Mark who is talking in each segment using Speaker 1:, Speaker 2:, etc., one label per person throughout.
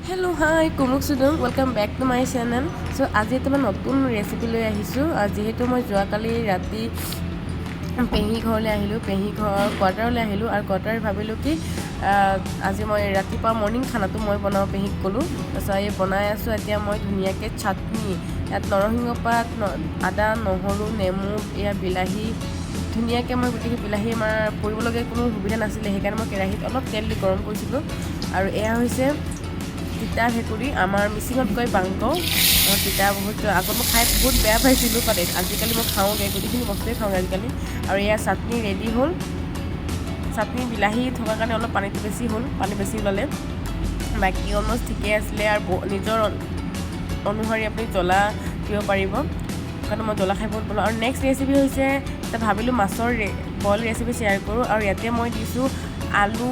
Speaker 1: Hello, hi, Kumuk Sudung. Welcome back to my channel. So, আজি এটা নতুন recipe লৈ আহিছোঁ। যিহেতু মই যোৱাকালি ৰাতি পেহী ঘৰলৈ আহিলোঁ, পেহী ঘৰ কোৱাৰ্টাৰলৈ আহিলোঁ আৰু কোৱাৰ্টাৰ ভাবিলোঁ কি আজি মই ৰাতিপুৱা মৰ্ণিং খানাটো মই বনাওঁ, পেহীক ক'লোঁ। তাৰপিছত এই বনাই আছোঁ এতিয়া মই ধুনীয়াকৈ চাটনি, ইয়াত নৰসিংহ পাত, আদা, নহৰু, নেমু, এয়া বিলাহী, ধুনীয়াকৈ মই গোটেই বিলাহী আমাৰ পৰিবলগীয়া কোনো সুবিধা নাছিলে, সেইকাৰণে মই কেৰাহীত অলপ তেল দি গৰম কৰিছিলোঁ। আৰু এয়া হৈছে তিতা ভেকুৰী, আমাৰ মিচিঙত কয় বাংক। তিতা বহুত আগত মই খাই বহুত বেয়া পাইছিলোঁ, বাট আজিকালি মই খাওঁগৈ, গোটেইখিনি বস্তুৱেই খাওঁগৈ আজিকালি। আৰু এয়া চাটনি ৰেডি হ'ল। চাটনি বিলাহী থকাৰ কাৰণে অলপ পানীটো বেছি হ'ল, পানী বেছি ওলালে, বাকী অলমষ্ট ঠিকেই আছিলে। আৰু নিজৰ অনুসৰি আপুনি জ্বলা দিব পাৰিব, কাৰণ মই জ্বলা খাই বহুত পালোঁ। আৰু নেক্সট ৰেচিপি হৈছে এটা ভাবিলোঁ মাছৰ বইল ৰেচিপি শ্বেয়াৰ কৰোঁ। আৰু ইয়াতে মই দিছোঁ আলু,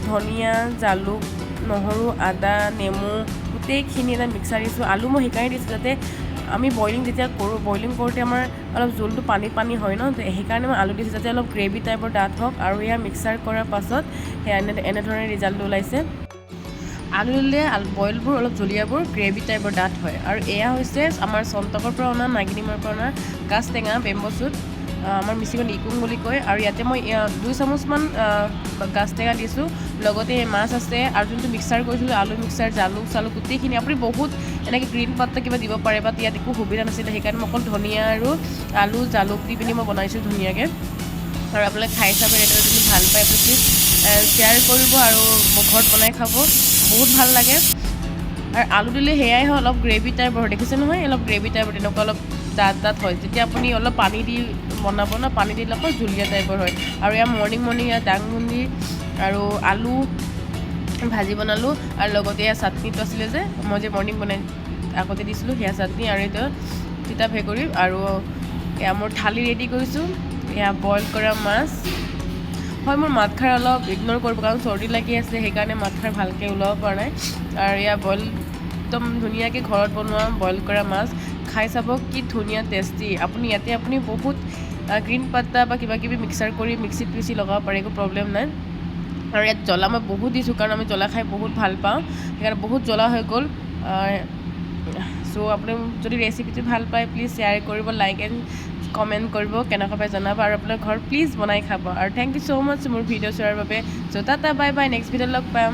Speaker 1: ধনিয়া, জালুক, নহৰু, আদা, নেমু, গোটেইখিনি এটা মিক্সাৰ দিছোঁ। আলু মই সেইকাৰণে দিছোঁ যাতে আমি বইলিং যেতিয়া কৰোঁ, বইলিং কৰোঁতে আমাৰ অলপ জোলটো পানী পানী হয় ন, সেইকাৰণে মই আলু দিছোঁ যাতে অলপ গ্ৰেভি টাইপৰ ডাঠ হওক। আৰু এয়া মিক্সাৰ কৰাৰ পাছত সেয়া এনেধৰণে ৰিজাল্টটো ওলাইছে। আলু দিলে বইলবোৰ অলপ জুলীয়াবোৰ গ্ৰেভি টাইপৰ ডাঠ হয়। আৰু এয়া হৈছে আমাৰ চন্তকৰ পৰা অনা, নাগিনিমৰ পৰা অনা গাজ টেঙা, বেম্ব' চুট, আমাৰ মিচিঙত ইকুং বুলি কয়। আৰু ইয়াতে মই 2 চামুচমান গাজ টেঙা দিছোঁ, লগতে মাছ আছে। আৰু যোনটো মিক্সাৰ কৰিছিলোঁ আলু মিক্সাৰ, জালুক চালুক গোটেইখিনি, আপুনি বহুত এনেকৈ গ্ৰীণ পাত্তা কিবা দিব পাৰে, বাট ইয়াত একো সুবিধা নাছিলে, সেইকাৰণে মই অকল ধনিয়া আৰু আলু জালুক দি পিনি মই বনাইছোঁ ধুনীয়াকৈ। আৰু আপোনালোকে খাই চাব, এনেদৰে যদি ভাল পায় আপুনি প্লিজ শ্বেয়াৰ কৰিব আৰু ঘৰত বনাই খাব, বহুত ভাল লাগে। আৰু আলু দিলে সেয়াই হয়, অলপ গ্ৰেভি টাইপৰ হয়, দেখিছে নহয়, অলপ গ্ৰেভি টাইপৰ তেনেকুৱা অলপ ডাঠ হয়। যেতিয়া আপুনি অলপ পানী দি বনাব ন, পানী দিলে আকৌ জুলীয়া টাইপৰ হয়। আৰু ইয়াৰ মৰ্ণিং ইয়াত দাংবডি আৰু আলু ভাজি বনালোঁ, আৰু লগতে এয়া চাটনিটো আছিলে যে মই যে মৰ্ণিং বনাই আগতে দিছিলোঁ, সেয়া চাটনি। আৰু এইটো তিতা ভেকুৰী। আৰু এয়া মোৰ থালি ৰেডি কৰিছোঁ, এয়া বইল কৰা মাছ। হয়, মোৰ মাতষাৰ অলপ ইগন'ৰ কৰিব, কাৰণ চৰ্দি লাগি আছে, সেইকাৰণে মাতষাৰ ভালকৈ ওলাব পৰা নাই। আৰু এয়া বইল একদম ধুনীয়াকৈ ঘৰত বনোৱা বইল কৰা মাছ, খাই চাব কি ধুনীয়া টেষ্টি। আপুনি বহুত গ্ৰীণ পাত্তা বা কিবাকিবি মিক্সাৰ কৰি মিক্সিত পিচি লগাব পাৰে, একো প্ৰব্লেম নাই। আৰু ইয়াত জ্বলা মই বহুত দিছোঁ, কাৰণ আমি জ্বলা খাই বহুত ভাল পাওঁ, সেইকাৰণে বহুত জ্বলা হৈ গ'ল। চ' আপুনি যদি ৰেচিপিটো ভাল পায় প্লিজ শ্বেয়াৰ কৰিব, লাইক এণ্ড কমেণ্ট কৰিব, কেনেকুৱা পাই জনাব। আৰু আপোনাৰ ঘৰত প্লিজ বনাই খাব। আৰু থেংক ইউ ছ' মাছ মোৰ ভিডিঅ' চোৱাৰ বাবে। চ' টাটা, বাই বাই, নেক্সট ভিডিঅ'ত লগ পাম।